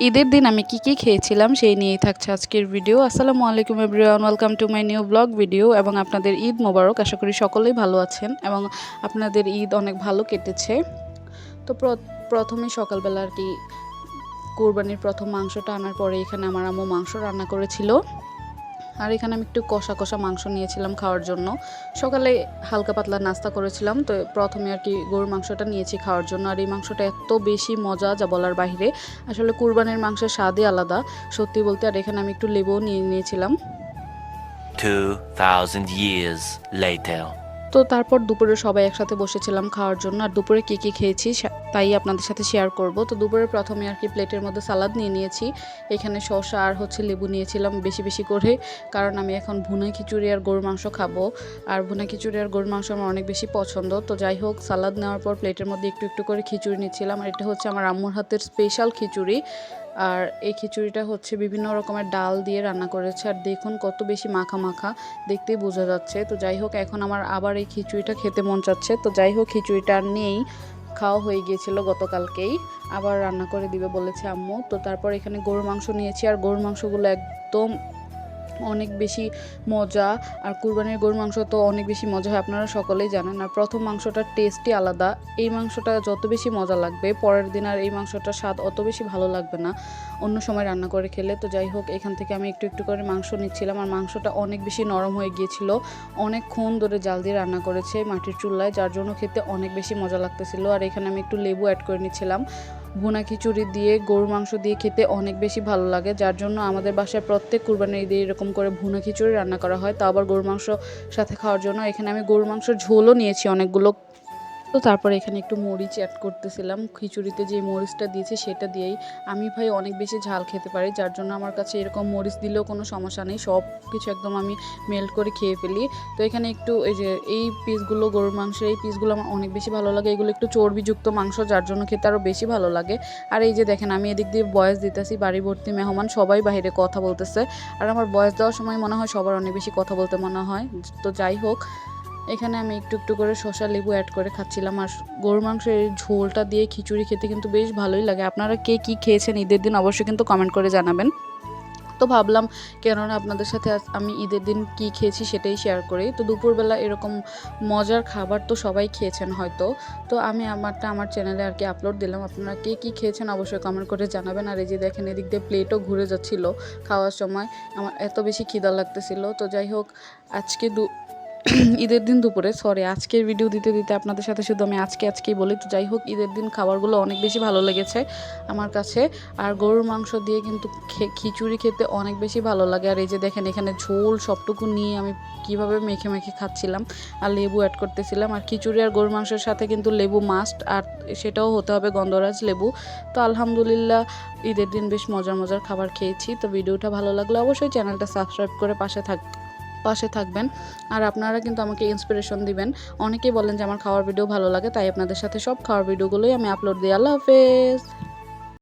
ঈদের দিন আমি কি খেয়েছিলাম সেই নিয়েই থাকছে আজকের ভিডিও। আসসালামু আলাইকুম everyone, welcome to my new blog video. এবং আপনাদের ঈদ মোবারক। আশা করি সকলেই ভালো আছেন এবং আপনাদের ঈদ অনেক ভালো কেটেছে। তো প্রথমেই সকালবেলা আর কি কোরবানির প্রথম মাংসটা আনার পরে এখানে আমার আম্মু মাংস রান্না করেছিল। আর এখানে আমি একটু কষা কষা মাংস নিয়েছিলাম খাওয়ার জন্য। সকালে হালকা পাতলা নাস্তা করেছিলাম, তো প্রথমে আর কি গরুর মাংসটা নিয়েছি খাওয়ার জন্য। আর এই মাংসটা এত বেশি মজা যা বলার বাইরে। আসলে কুরবানির মাংসের স্বাদই আলাদা সত্যি বলতে। আর এখানে আমি একটু লেবুও নিয়েছিলাম। 2000 years later. তো তারপর দুপুরে সবাই একসাথে বসেছিলাম খাওয়ার জন্য। আর দুপুরে কী খেয়েছি তাই আপনাদের সাথে শেয়ার করব। তো দুপুরে প্রথমে আর কি প্লেটের মধ্যে সালাদ নিয়েছি। এখানে শসা আর লেবু নিয়েছিলাম বেশি বেশি করে, কারণ আমি এখন ভুনা খিচুড়ি আর গরুর মাংস খাবো। আর ভুনা খিচুড়ি আর গরুর মাংস আমার অনেক বেশি পছন্দ। তো যাই হোক, সালাদ নেওয়ার পর প্লেটের মধ্যে একটু একটু করে খিচুড়ি নিচ্ছিলাম। আর এটা হচ্ছে আমার আম্মুর হাতের স্পেশাল খিচুড়ি। আর এই খিচুড়িটা হচ্ছে বিভিন্ন রকমের ডাল দিয়ে রান্না করেছে। আর দেখুন কত বেশি মাখা মাখা, দেখতেই বোঝা যাচ্ছে। তো যাই হোক, এখন আমার আবার এই খিচুড়িটা খেতে মন চাচ্ছে। তো যাই হোক, খিচুড়িটা আর নেই, খাওয়া হয়ে গিয়েছিল গতকালকেই। আবার রান্না করে দিবে বলেছে আম্মু। তো তারপর এখানে গরুর মাংস নিয়েছি। আর গরুর মাংসগুলো একদম অনেক বেশি মজা। আর কুরবানির গরুর মাংস তো অনেক বেশি মজা হয়, আপনারা সকলেই জানেন। আর প্রথম মাংসটার টেস্টই আলাদা। এই মাংসটা যত বেশি মজা লাগবে, পরের দিন আর এই মাংসটার স্বাদ অত বেশি ভালো লাগবে না অন্য সময় রান্না করে খেলে। তো যাই হোক, এখান থেকে আমি একটু একটু করে মাংস নিচ্ছিলাম। আর মাংসটা অনেক বেশি নরম হয়ে গিয়েছিল। অনেকক্ষণ ধরে জাল দিয়ে রান্না করেছে মাটির চুলায়, যার জন্য খেতে অনেক বেশি মজা লাগতেছিল। আর এখানে আমি একটু লেবু অ্যাড করে নিচ্ছিলাম। ভুনা খিচুড়ি দিয়ে গরুর মাংস দিয়ে খেতে অনেক বেশি ভালো লাগে, যার জন্য আমাদের বাসায় প্রত্যেক কুরবানির ঈদে এরকম করে ভুনা খিচুড়ি রান্না করা হয়, তা আবার গরুর মাংস সাথে খাওয়ার জন্য। এখানে আমি গরুর মাংসের ঝোলও নিয়েছি অনেকগুলো। তো তারপরে এখানে একটু মরিচ অ্যাড করতেছিলাম। খিচুড়িতে যে মরিচটা দিয়েছি সেটা দিয়েই। আমি ভাই অনেক বেশি ঝাল খেতে পারি, যার জন্য আমার কাছে এরকম মরিচ দিলেও কোনো সমস্যা নেই, সব কিছু একদম আমি মেল্ট করে খেয়ে ফেলি। তো এখানে একটু এই পিসগুলো, গরুর মাংসের এই পিসগুলো আমার অনেক বেশি ভালো লাগে। এগুলো একটু চর্বিযুক্ত মাংস, যার জন্য খেতে আরও বেশি ভালো লাগে। আর এই যে দেখেন, আমি এদিক দিয়ে ভয়েস দিতেছি, বাড়ি ভর্তি মেহমান, সবাই বাইরে কথা বলতেছে। আর আমার ভয়েস দেওয়ার সময় মনে হয় সবার অনেক বেশি কথা বলতে মনে হয়। তো যাই হোক, এখানে আমি একটু একটু করে শসা লেবু অ্যাড করে খাচ্ছিলাম। আর গরুর মাংসের এই ঝোলটা দিয়ে খিচুড়ি খেতে কিন্তু বেশ ভালোই লাগে। আপনারা কে কী খেয়েছেন ঈদের দিন অবশ্যই কিন্তু কমেন্ট করে জানাবেন। তো ভাবলাম কেননা আপনাদের সাথে আমি ঈদের দিন কি খেয়েছি সেটাই শেয়ার করি। তো দুপুরবেলা এরকম মজার খাবার তো সবাই খেয়েছেন হয়তো। তো আমি আমারটা আমার চ্যানেলে আর কি আপলোড দিলাম। আপনারা কে কী খেয়েছেন অবশ্যই কমেন্ট করে জানাবেন। আর এই যে দেখেন, এদিক দিয়ে প্লেটও ঘুরে যাচ্ছিলো খাওয়ার সময়, আমার এত বেশি খিদা লাগতেছিল। তো যাই হোক, আজকে ঈদের দিন দুপুরে, আজকের ভিডিও দিতে দিতে আপনাদের সাথে শুধু আমি আজকেই বলি। তো যাই হোক, ঈদের দিন খাবারগুলো অনেক বেশি ভালো লেগেছে আমার কাছে। আর গরুর মাংস দিয়ে কিন্তু খিচুড়ি খেতে অনেক বেশি ভালো লাগে। আর এই যে দেখেন, এখানে ঝোল সবটুকু নিয়ে আমি কিভাবে মেখে মেখে খাচ্ছিলাম আর লেবু অ্যাড করতেছিলাম। আর খিচুড়ি আর গরুর মাংসের সাথে কিন্তু লেবু মাস্ট, আর সেটাও হতে হবে গন্ধরাজ লেবু। তো আলহামদুলিল্লাহ, ঈদের দিন বেশ মজার মজার খাবার খেয়েছি। তো ভিডিওটা ভালো লাগলে অবশ্যই চ্যানেলটা সাবস্ক্রাইব করে পাশে থাকবেন। আর আপনারা কিন্তু আমাকে ইন্সপিরেশন দিবেন। অনেকেই বলেন যে আমার খাওয়ার ভিডিও ভালো লাগে, তাই আপনাদের সাথে সব খাওয়ার ভিডিওগুলোই আমি আপলোড দিই। আল্লাহ হাফেজ।